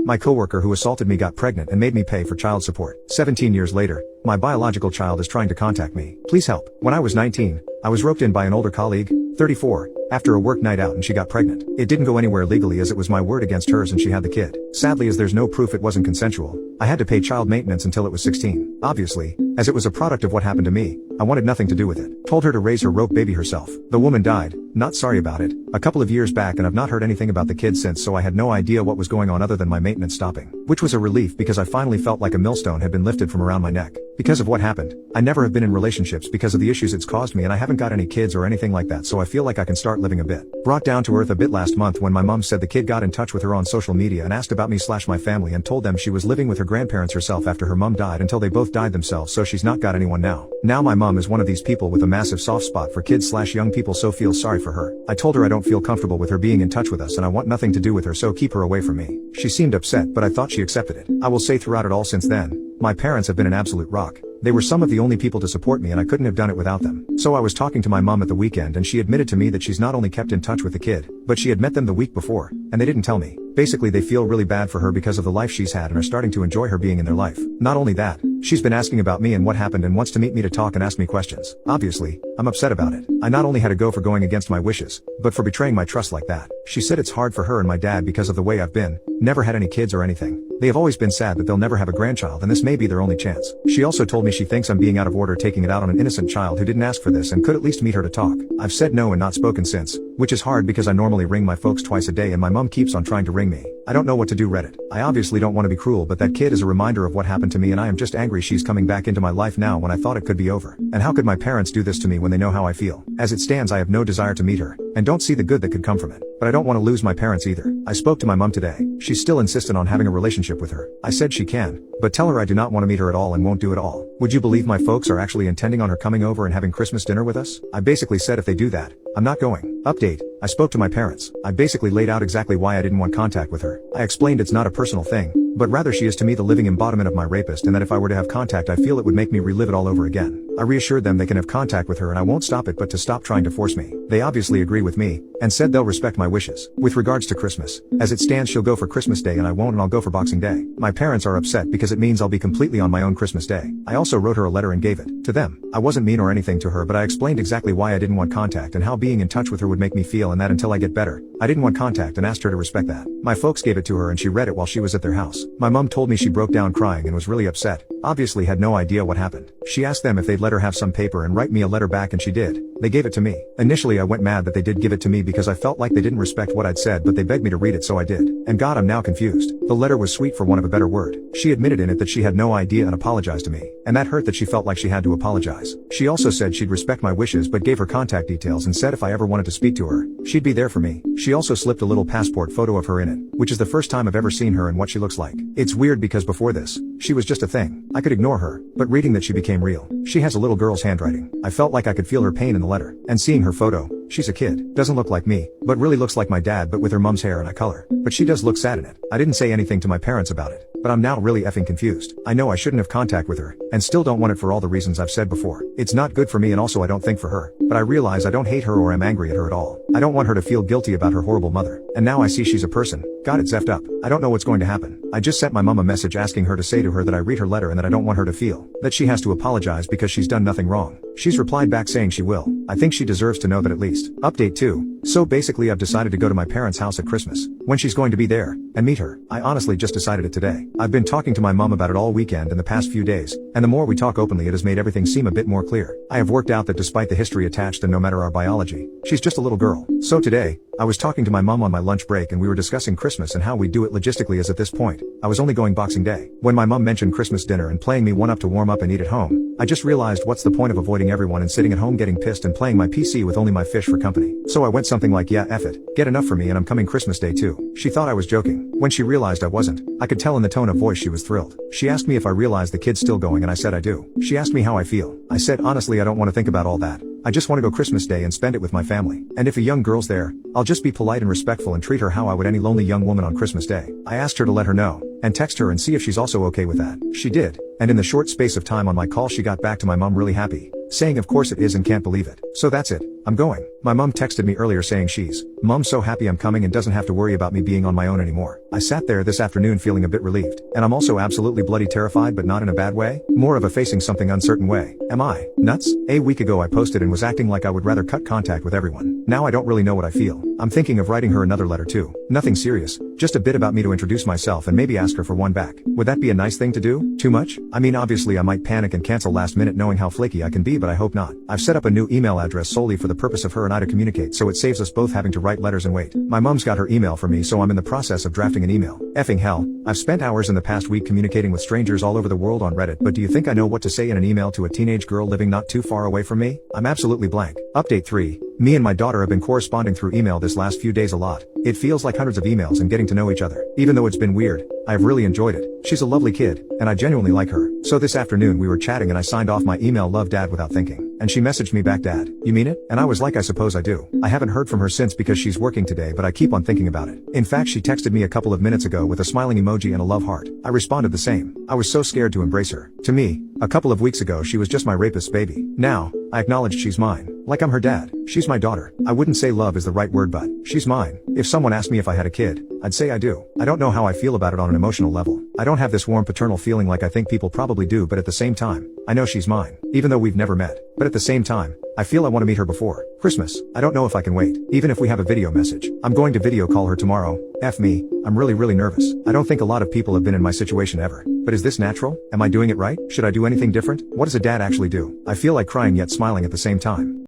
My coworker who assaulted me got pregnant and made me pay for child support. 17 years later, my biological child is trying to contact me. Please help. When I was 19, I was roped in by an older colleague, 34, after a work night out and she got pregnant. It didn't go anywhere legally as it was my word against hers and she had the kid. Sadly, as there's no proof it wasn't consensual, I had to pay child maintenance until it was 16. Obviously, as it was a product of what happened to me, I wanted nothing to do with it. Told her to raise her rope baby herself. The woman died, not sorry about it, a couple of years back and I've not heard anything about the kid since, so I had no idea what was going on other than my maintenance stopping. Which was a relief because I finally felt like a millstone had been lifted from around my neck. Because of what happened, I never have been in relationships because of the issues it's caused me and I haven't got any kids or anything like that, so I feel like I can start living a bit. Brought down to earth a bit last month when my mom said the kid got in touch with her on social media and asked about me/my family and told them she was living with her grandparents herself after her mom died until they both died themselves, so she's not got anyone now. Now my mom is one of these people with a massive soft spot for kids/young people, so feel sorry for her. I told her I don't feel comfortable with her being in touch with us and I want nothing to do with her, so keep her away from me. She seemed upset, but I thought she accepted it. I will say throughout it all since then, my parents have been an absolute rock. They were some of the only people to support me and I couldn't have done it without them. So I was talking to my mom at the weekend and she admitted to me that she's not only kept in touch with the kid, but she had met them the week before, and they didn't tell me. Basically they feel really bad for her because of the life she's had and are starting to enjoy her being in their life. Not only that, she's been asking about me and what happened and wants to meet me to talk and ask me questions. Obviously, I'm upset about it. I not only had to go for going against my wishes, but for betraying my trust like that. She said it's hard for her and my dad because of the way I've been, never had any kids or anything. They have always been sad that they'll never have a grandchild and this may be their only chance. She also told me she thinks I'm being out of order taking it out on an innocent child who didn't ask for this and could at least meet her to talk. I've said no and not spoken since, which is hard because I normally ring my folks twice a day and my mom keeps on trying to ring me. I don't know what to do. Reddit. I obviously don't want to be cruel, but that kid is a reminder of what happened to me and I am just angry she's coming back into my life now when I thought it could be over. And how could my parents do this to me when they know how I feel? As it stands, I have no desire to meet her, and don't see the good that could come from it. But I don't want to lose my parents either. I spoke to my mom today. She's still insistent on having a relationship with her. I said she can, but tell her I do not want to meet her at all and won't do it all. Would you believe my folks are actually intending on her coming over and having Christmas dinner with us? I basically said if they do that, I'm not going. Update. I spoke to my parents. I basically laid out exactly why I didn't want contact with her. I explained it's not a personal thing, but rather she is to me the living embodiment of my rapist and that if I were to have contact I feel it would make me relive it all over again. I reassured them they can have contact with her and I won't stop it, but to stop trying to force me. They obviously agree with me, and said they'll respect my wishes. With regards to Christmas, as it stands she'll go for Christmas Day and I won't, and I'll go for Boxing Day. My parents are upset because it means I'll be completely on my own Christmas Day. I also wrote her a letter and gave it to them. I wasn't mean or anything to her, but I explained exactly why I didn't want contact and how being in touch with her would make me feel, and that until I get better, I didn't want contact, and asked her to respect that. My folks gave it to her and she read it while she was at their house. My mom told me she broke down crying and was really upset. Obviously had no idea what happened. She asked them if they'd let her have some paper and write me a letter back, and she did. They gave it to me. Initially I went mad that they did give it to me because I felt like they didn't respect what I'd said, but they begged me to read it, so I did. And God, I'm now confused. The letter was sweet for want of a better word. She admitted in it that she had no idea and apologized to me. And that hurt that she felt like she had to apologize. She also said she'd respect my wishes but gave her contact details and said if I ever wanted to speak to her, she'd be there for me. She also slipped a little passport photo of her in it, which is the first time I've ever seen her and what she looks like. It's weird because before this, she was just a thing. I could ignore her, but reading that she became real. She has a little girl's handwriting. I felt like I could feel her pain in the letter. And seeing her photo, she's a kid. Doesn't look like me, but really looks like my dad, but with her mom's hair and eye color. But she does look sad in it. I didn't say anything to my parents about it, but I'm now really effing confused. I know I shouldn't have contact with her, and still don't want it for all the reasons I've said before. It's not good for me and also I don't think for her, but I realize I don't hate her or am angry at her at all. I don't want her to feel guilty about her horrible mother. And now I see she's a person. God, it's effed up. I don't know what's going to happen. I just sent my mom a message asking her to say to her that I read her letter and that I don't want her to feel that she has to apologize because she's done nothing wrong. She's replied back saying she will. I think she deserves to know that at least. Update 2. So basically I've decided to go to my parents' house at Christmas, when she's going to be there, and meet her. I honestly just decided it today. I've been talking to my mom about it all weekend and the past few days, and the more we talk openly it has made everything seem a bit more clear. I have worked out that despite the history attached and no matter our biology, she's just a little girl. So today, I was talking to my mom on my lunch break and we were discussing Christmas and how we do it logistically, as at this point, I was only going Boxing Day. When my mom mentioned Christmas dinner and playing me one up to warm up and eat at home, I just realized what's the point of avoiding everyone and sitting at home getting pissed and playing my PC with only my fish for company. So I went something like, yeah, F it. Get enough for me and I'm coming Christmas Day too. She thought I was joking. When she realized I wasn't, I could tell in the tone of voice she was thrilled. She asked me if I realized the kid's still going and I said I do. She asked me how I feel. I said honestly I don't want to think about all that. I just want to go Christmas Day and spend it with my family. And if a young girl's there, I'll just be polite and respectful and treat her how I would any lonely young woman on Christmas Day. I asked her to let her know, and text her and see if she's also okay with that. She did, and in the short space of time on my call she got back to my mom really happy, saying of course it is and can't believe it. So that's it. I'm going. My mom texted me earlier saying Mom's so happy I'm coming and doesn't have to worry about me being on my own anymore. I sat there this afternoon feeling a bit relieved. And I'm also absolutely bloody terrified, but not in a bad way. More of a facing something uncertain way. Am I nuts? A week ago I posted and was acting like I would rather cut contact with everyone. Now I don't really know what I feel. I'm thinking of writing her another letter too. Nothing serious, just a bit about me to introduce myself and maybe ask her for one back. Would that be a nice thing to do? Too much? I mean, obviously I might panic and cancel last minute knowing how flaky I can be, but I hope not. I've set up a new email address solely for the purpose of her and I to communicate, so it saves us both having to write letters and wait. My mom's got her email for me, so I'm in the process of drafting an email. Effing hell. I've spent hours in the past week communicating with strangers all over the world on Reddit, but do you think I know what to say in an email to a teenage girl living not too far away from me? I'm absolutely blank. Update 3. Me and my daughter have been corresponding through email this last few days a lot. It feels like hundreds of emails and getting to know each other. Even though it's been weird, I've really enjoyed it. She's a lovely kid, and I genuinely like her. So this afternoon we were chatting and I signed off my email "Love Dad" without thinking. And she messaged me back, "Dad, you mean it?" And I was like, I suppose I do. I haven't heard from her since because she's working today, but I keep on thinking about it. In fact, she texted me a couple of minutes ago with a smiling emoji and a love heart. I responded the same. I was so scared to embrace her. To me, a couple of weeks ago she was just my rapist's baby. Now, I acknowledged she's mine. Like I'm her dad. She's my daughter. I wouldn't say love is the right word, but she's mine. If someone asked me if I had a kid, I'd say I do. I don't know how I feel about it on an emotional level. I don't have this warm paternal feeling like I think people probably do, but at the same time, I know she's mine. Even though we've never met. But at the same time, I feel I want to meet her before Christmas. I don't know if I can wait. Even if we have a video message. I'm going to video call her tomorrow. F me. I'm really nervous. I don't think a lot of people have been in my situation ever. But is this natural? Am I doing it right? Should I do anything different? What does a dad actually do? I feel like crying yet smiling at the same time.